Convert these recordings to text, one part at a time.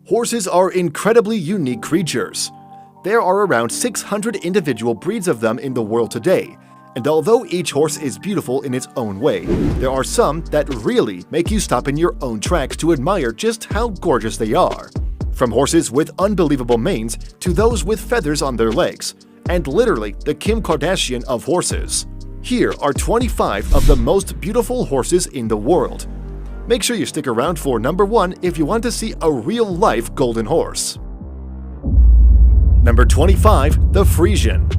Horses are incredibly unique creatures. There are around 600 individual breeds of them in the world today, and although each horse is beautiful in its own way, there are some that really make you stop in your own tracks to admire just how gorgeous they are. From horses with unbelievable manes to those with feathers on their legs, and literally the Kim Kardashian of horses. Here are 25 of the most beautiful horses in the world. Make sure you stick around for number 1 if you want to see a real-life golden horse. Number 25. The Friesian.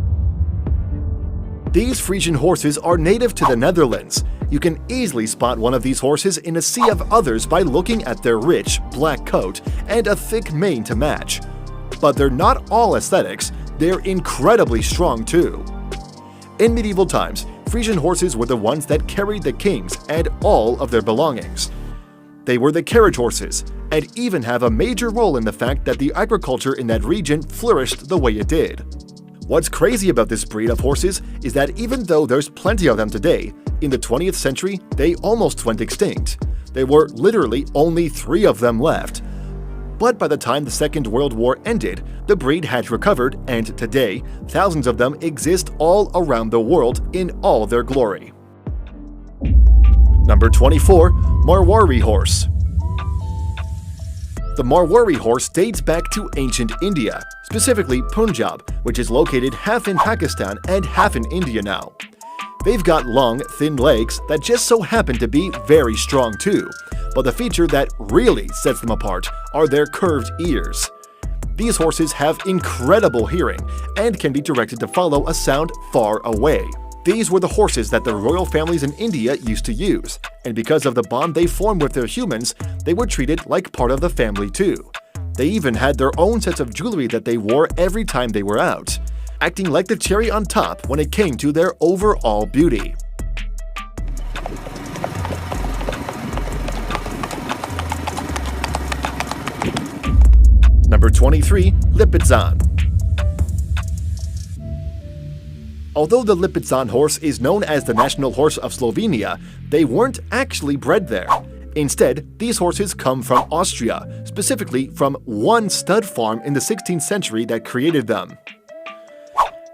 These Friesian horses are native to the Netherlands. You can easily spot one of these horses in a sea of others by looking at their rich, black coat and a thick mane to match. But they're not all aesthetics, they're incredibly strong too. In medieval times, Friesian horses were the ones that carried the kings and all of their belongings. They were the carriage horses, and even have a major role in the fact that the agriculture in that region flourished the way it did. What's crazy about this breed of horses is that even though there's plenty of them today, in the 20th century they almost went extinct. There were literally only 3 of them left. But by the time the Second World War ended, the breed had recovered, and today, thousands of them exist all around the world in all their glory. Number 24. Marwari horse. The Marwari horse dates back to ancient India, specifically Punjab, which is located half in Pakistan and half in India now. They've got long, thin legs that just so happen to be very strong too, but the feature that really sets them apart are their curved ears. These horses have incredible hearing and can be directed to follow a sound far away. These were the horses that the royal families in India used to use, and because of the bond they formed with their humans, they were treated like part of the family too. They even had their own sets of jewelry that they wore every time they were out, acting like the cherry on top when it came to their overall beauty. Number 23. Lipizzan. Although the Lipizzan horse is known as the national horse of Slovenia, they weren't actually bred there. Instead, these horses come from Austria, specifically from one stud farm in the 16th century that created them.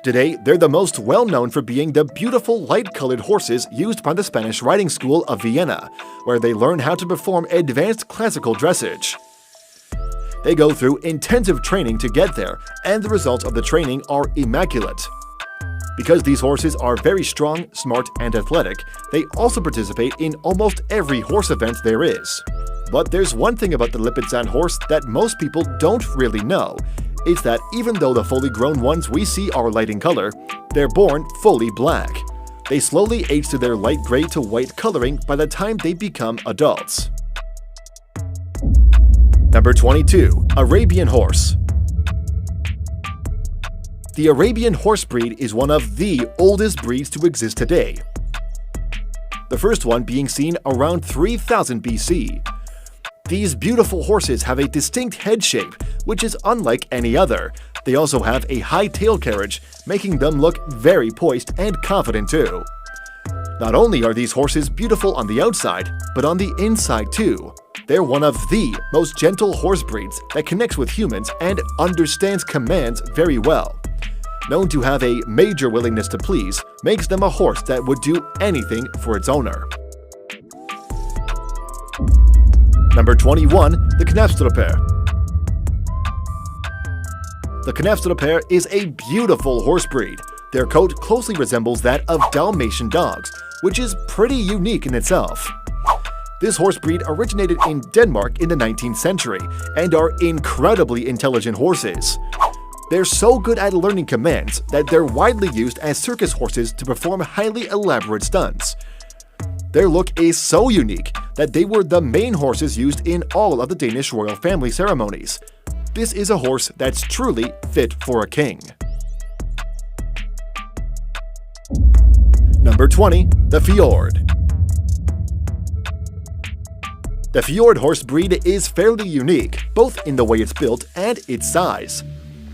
Today, they're the most well-known for being the beautiful light-colored horses used by the Spanish riding school of Vienna, where they learn how to perform advanced classical dressage. They go through intensive training to get there, and the results of the training are immaculate. Because these horses are very strong, smart, and athletic, they also participate in almost every horse event there is. But there's one thing about the Lipizzan horse that most people don't really know. It's that even though the fully grown ones we see are light in color, they're born fully black. They slowly age to their light gray to white coloring by the time they become adults. Number 22. Arabian horse. The Arabian horse breed is one of the oldest breeds to exist today. The first one being seen around 3000 BC. These beautiful horses have a distinct head shape, which is unlike any other. They also have a high tail carriage, making them look very poised and confident too. Not only are these horses beautiful on the outside, but on the inside too. They're one of the most gentle horse breeds that connects with humans and understands commands very well. Known to have a major willingness to please, makes them a horse that would do anything for its owner. Number 21. The Knafstruper. The Knafstruper is a beautiful horse breed. Their coat closely resembles that of Dalmatian dogs, which is pretty unique in itself. This horse breed originated in Denmark in the 19th century and are incredibly intelligent horses. They're so good at learning commands that they're widely used as circus horses to perform highly elaborate stunts. Their look is so unique that they were the main horses used in all of the Danish royal family ceremonies. This is a horse that's truly fit for a king. Number 20. The Fjord. The Fjord horse breed is fairly unique, both in the way it's built and its size.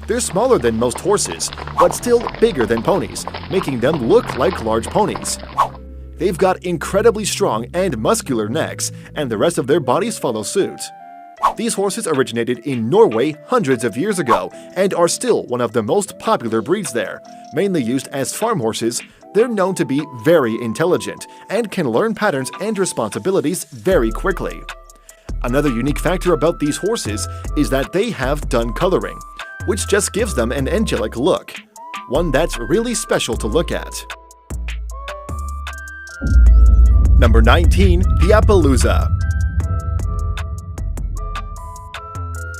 They're smaller than most horses, but still bigger than ponies, making them look like large ponies. They've got incredibly strong and muscular necks, and the rest of their bodies follow suit. These horses originated in Norway hundreds of years ago and are still one of the most popular breeds there. Mainly used as farm horses, they're known to be very intelligent and can learn patterns and responsibilities very quickly. Another unique factor about these horses is that they have dun coloring, which just gives them an angelic look, one that's really special to look at. Number 19. The Appaloosa.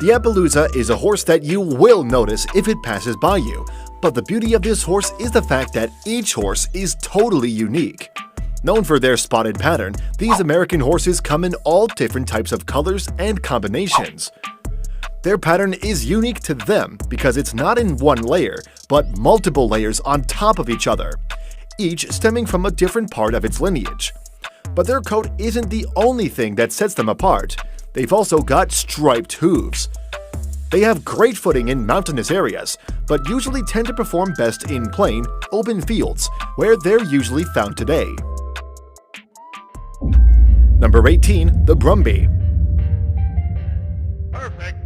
The Appaloosa is a horse that you will notice if it passes by you, but the beauty of this horse is the fact that each horse is totally unique. Known for their spotted pattern, these American horses come in all different types of colors and combinations. Their pattern is unique to them because it's not in one layer, but multiple layers on top of each other, each stemming from a different part of its lineage. But their coat isn't the only thing that sets them apart. They've also got striped hooves. They have great footing in mountainous areas, but usually tend to perform best in plain, open fields, where they're usually found today. Number 18. The Brumby. Perfect.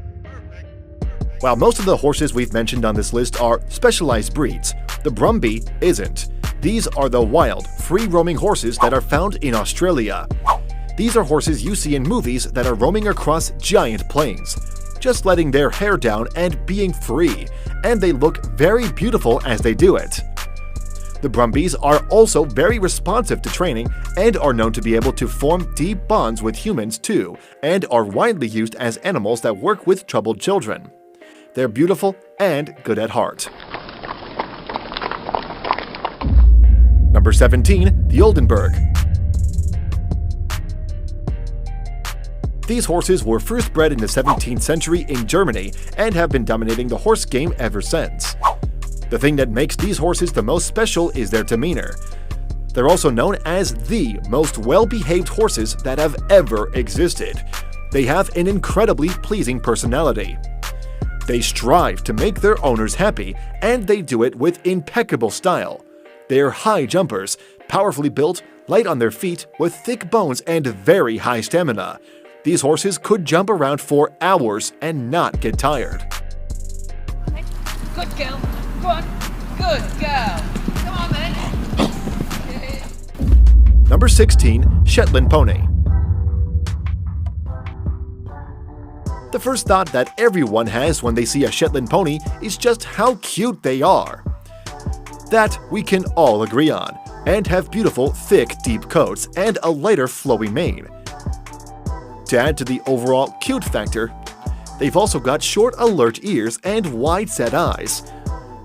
While most of the horses we've mentioned on this list are specialized breeds, the Brumby isn't. These are the wild, free-roaming horses that are found in Australia. These are horses you see in movies that are roaming across giant plains, just letting their hair down and being free, and they look very beautiful as they do it. The Brumbies are also very responsive to training and are known to be able to form deep bonds with humans too, and are widely used as animals that work with troubled children. They're beautiful and good at heart. Number 17. The Oldenburg. These horses were first bred in the 17th century in Germany and have been dominating the horse game ever since. The thing that makes these horses the most special is their demeanor. They're also known as the most well-behaved horses that have ever existed. They have an incredibly pleasing personality. They strive to make their owners happy, and they do it with impeccable style. They're high jumpers, powerfully built, light on their feet, with thick bones and very high stamina. These horses could jump around for hours and not get tired. Good girl. Go on. Good girl. Come on then. Number 16. Shetland Pony. The first thought that everyone has when they see a Shetland pony is just how cute they are. That we can all agree on, and have beautiful, thick, deep coats and a lighter, flowy mane. To add to the overall cute factor, they've also got short, alert ears and wide-set eyes.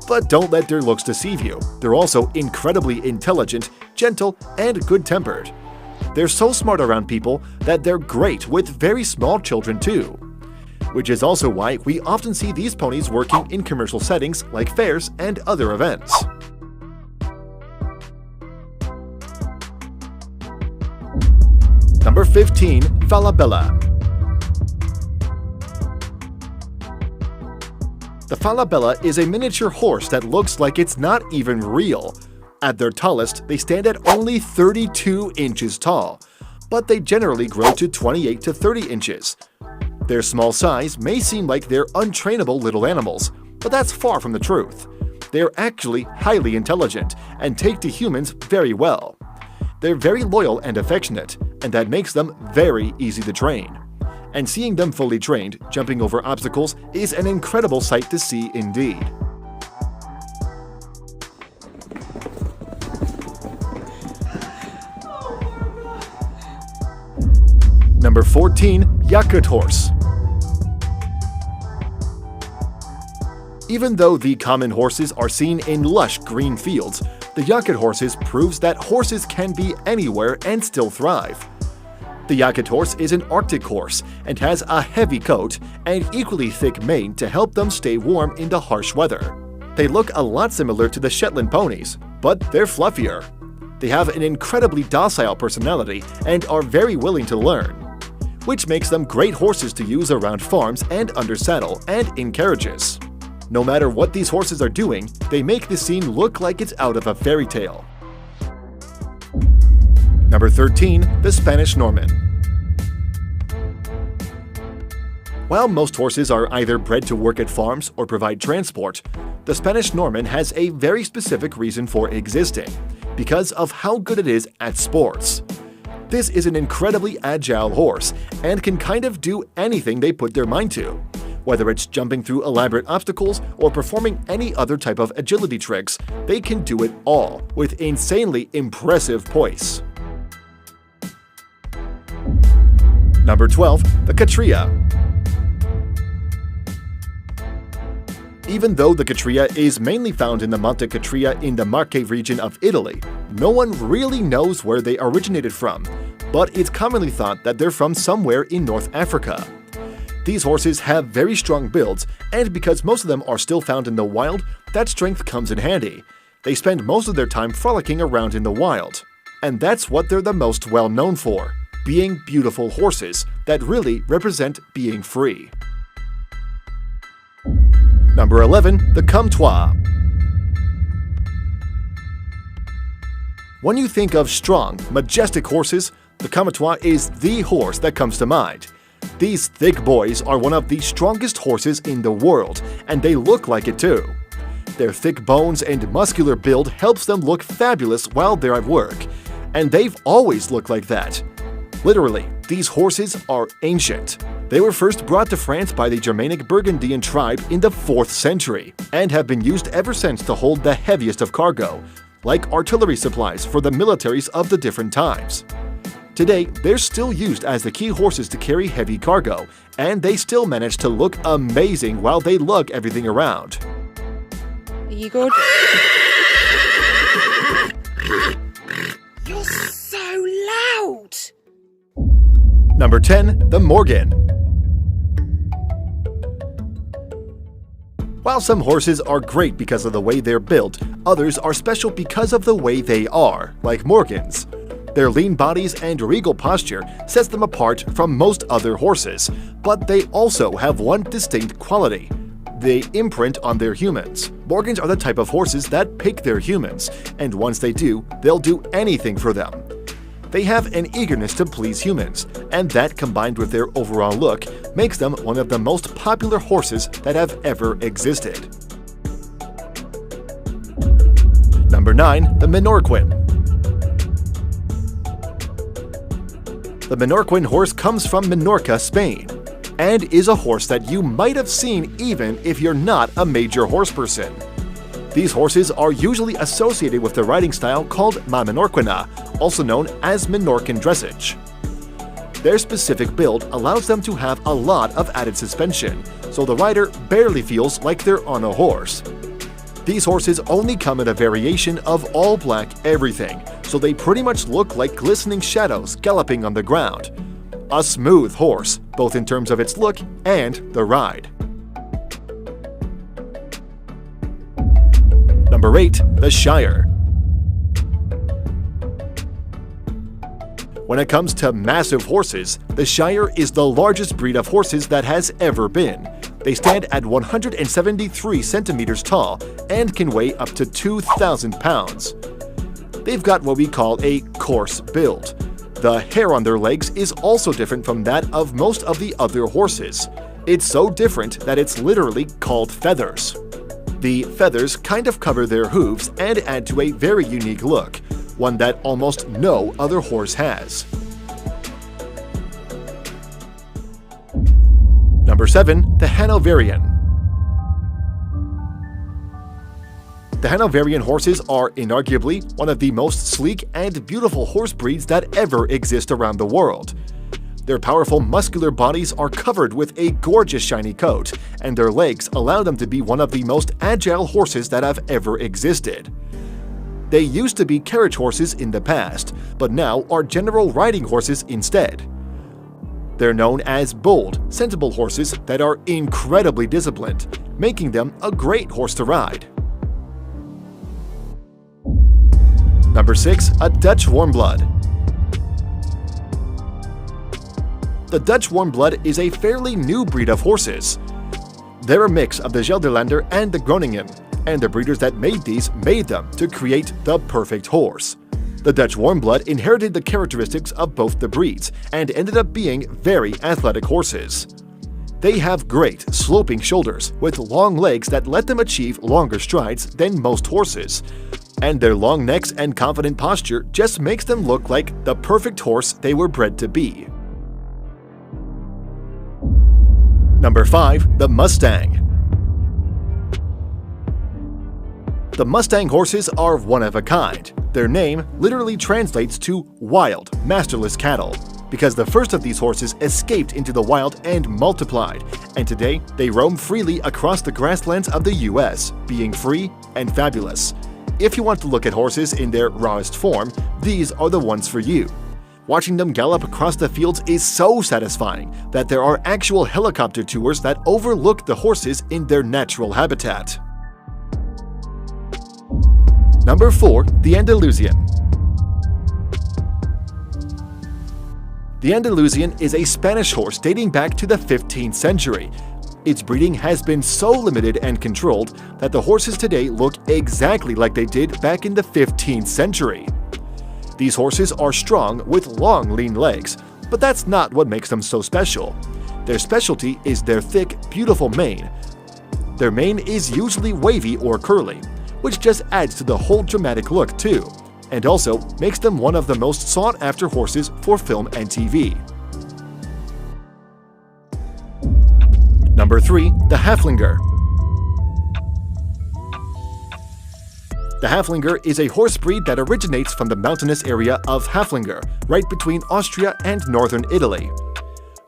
But don't let their looks deceive you. They're also incredibly intelligent, gentle, and good-tempered. They're so smart around people that they're great with very small children too. Which is also why we often see these ponies working in commercial settings like fairs and other events. Number 15. Falabella. The Falabella is a miniature horse that looks like it's not even real. At their tallest, they stand at only 32 inches tall, but they generally grow to 28 to 30 inches. Their small size may seem like they're untrainable little animals, but that's far from the truth. They're actually highly intelligent and take to humans very well. They're very loyal and affectionate, and that makes them very easy to train. And seeing them fully trained, jumping over obstacles, is an incredible sight to see indeed. Number 14. Yakut Horse. Even though the common horses are seen in lush green fields, the Yakut horses proves that horses can be anywhere and still thrive. The Yakut horse is an Arctic horse and has a heavy coat and equally thick mane to help them stay warm in the harsh weather. They look a lot similar to the Shetland ponies, but they're fluffier. They have an incredibly docile personality and are very willing to learn, which makes them great horses to use around farms and under saddle and in carriages. No matter what these horses are doing, they make the scene look like it's out of a fairy tale. Number 13. The Spanish Norman. While most horses are either bred to work at farms or provide transport, the Spanish Norman has a very specific reason for existing, because of how good it is at sports. This is an incredibly agile horse and can kind of do anything they put their mind to. Whether it's jumping through elaborate obstacles or performing any other type of agility tricks, they can do it all with insanely impressive poise. Number 12. The Catria. Even though the Catria is mainly found in the Monte Catria in the Marche region of Italy, no one really knows where they originated from, but it's commonly thought that they're from somewhere in North Africa. These horses have very strong builds, and because most of them are still found in the wild, that strength comes in handy. They spend most of their time frolicking around in the wild. And that's what they're the most well known for, being beautiful horses that really represent being free. Number 11. The Comtois. When you think of strong, majestic horses, the Comtois is the horse that comes to mind. These thick boys are one of the strongest horses in the world, and they look like it too. Their thick bones and muscular build helps them look fabulous while they're at work, and they've always looked like that. Literally, these horses are ancient. They were first brought to France by the Germanic Burgundian tribe in the 4th century, and have been used ever since to hold the heaviest of cargo, like artillery supplies for the militaries of the different times. Today, they're still used as the key horses to carry heavy cargo, and they still manage to look amazing while they lug everything around. Are you good? You're so loud! Number 10. The Morgan. While some horses are great because of the way they're built, others are special because of the way they are, like Morgans. Their lean bodies and regal posture sets them apart from most other horses, but they also have one distinct quality. They imprint on their humans. Morgans are the type of horses that pick their humans, and once they do, they'll do anything for them. They have an eagerness to please humans, and that combined with their overall look makes them one of the most popular horses that have ever existed. Number 9. The Menorquin. The Menorquin horse comes from Minorca, Spain, and is a horse that you might have seen even if you're not a major horse person. These horses are usually associated with the riding style called La Menorquina, also known as Menorcan dressage. Their specific build allows them to have a lot of added suspension, so the rider barely feels like they're on a horse. These horses only come in a variation of all black everything, so they pretty much look like glistening shadows galloping on the ground. A smooth horse, both in terms of its look and the ride. Number 8. The Shire. When it comes to massive horses, the Shire is the largest breed of horses that has ever been. They stand at 173 centimeters tall and can weigh up to 2,000 pounds. They've got what we call a coarse build. The hair on their legs is also different from that of most of the other horses. It's so different that it's literally called feathers. The feathers kind of cover their hooves and add to a very unique look, one that almost no other horse has. Number 7. The Hanoverian. The Hanoverian horses are inarguably one of the most sleek and beautiful horse breeds that ever exist around the world. Their powerful muscular bodies are covered with a gorgeous shiny coat, and their legs allow them to be one of the most agile horses that have ever existed. They used to be carriage horses in the past, but now are general riding horses instead. They're known as bold, sensible horses that are incredibly disciplined, making them a great horse to ride. Number 6. A Dutch Warmblood. The Dutch Warmblood is a fairly new breed of horses. They're a mix of the Gelderlander and the Groningen, and the breeders that made these made them to create the perfect horse. The Dutch Warmblood inherited the characteristics of both the breeds and ended up being very athletic horses. They have great, sloping shoulders with long legs that let them achieve longer strides than most horses. And their long necks and confident posture just makes them look like the perfect horse they were bred to be. Number 5. The Mustang. The Mustang horses are one of a kind. Their name literally translates to wild, masterless cattle, because the first of these horses escaped into the wild and multiplied, and today they roam freely across the grasslands of the US, being free and fabulous. If you want to look at horses in their rawest form, these are the ones for you. Watching them gallop across the fields is so satisfying that there are actual helicopter tours that overlook the horses in their natural habitat. Number 4. The Andalusian. The Andalusian is a Spanish horse dating back to the 15th century. Its breeding has been so limited and controlled that the horses today look exactly like they did back in the 15th century. These horses are strong with long, lean legs, but that's not what makes them so special. Their specialty is their thick, beautiful mane. Their mane is usually wavy or curly, which just adds to the whole dramatic look too, and also makes them one of the most sought-after horses for film and TV. Number 3. The Haflinger. The Haflinger is a horse breed that originates from the mountainous area of Haflinger, right between Austria and northern Italy.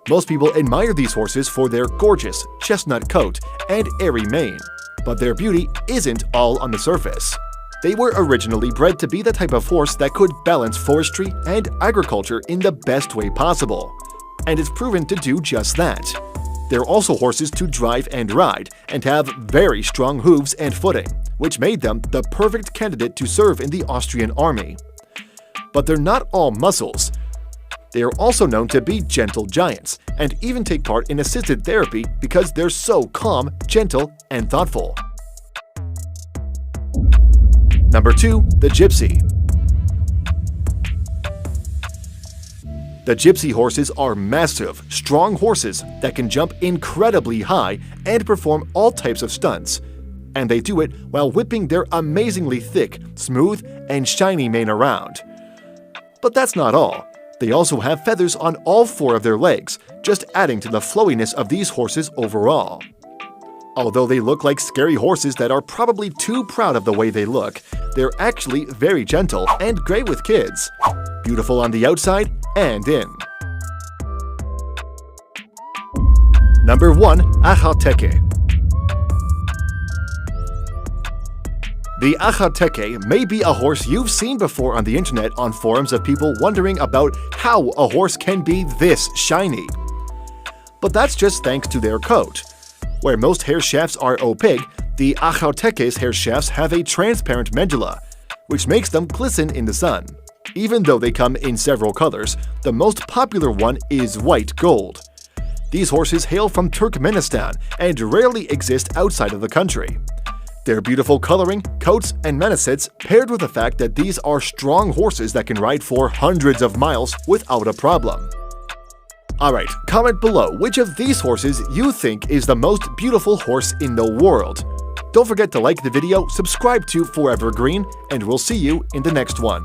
Most people admire these horses for their gorgeous chestnut coat and airy mane, but their beauty isn't all on the surface. They were originally bred to be the type of horse that could balance forestry and agriculture in the best way possible, and it's proven to do just that. They're also horses to drive and ride, and have very strong hooves and footing, which made them the perfect candidate to serve in the Austrian army. But they're not all muscles. They are also known to be gentle giants, and even take part in assisted therapy because they're so calm, gentle, and thoughtful. Number 2. The Gypsy. The Gypsy horses are massive, strong horses that can jump incredibly high and perform all types of stunts. And they do it while whipping their amazingly thick, smooth, and shiny mane around. But that's not all. They also have feathers on all 4 of their legs, just adding to the flowiness of these horses overall. Although they look like scary horses that are probably too proud of the way they look, they're actually very gentle and great with kids. Beautiful on the outside and in. Number 1. Ajateke. The Ajateke may be a horse you've seen before on the internet on forums of people wondering about how a horse can be this shiny. But that's just thanks to their coat. Where most hair shafts are opaque, the Ajateke's hair shafts have a transparent medulla, which makes them glisten in the sun. Even though they come in several colors, the most popular one is white gold. These horses hail from Turkmenistan and rarely exist outside of the country. Their beautiful coloring, coats, and manacets paired with the fact that these are strong horses that can ride for hundreds of miles without a problem. Alright, comment below which of these horses you think is the most beautiful horse in the world. Don't forget to like the video, subscribe to Forever Green, and we'll see you in the next one.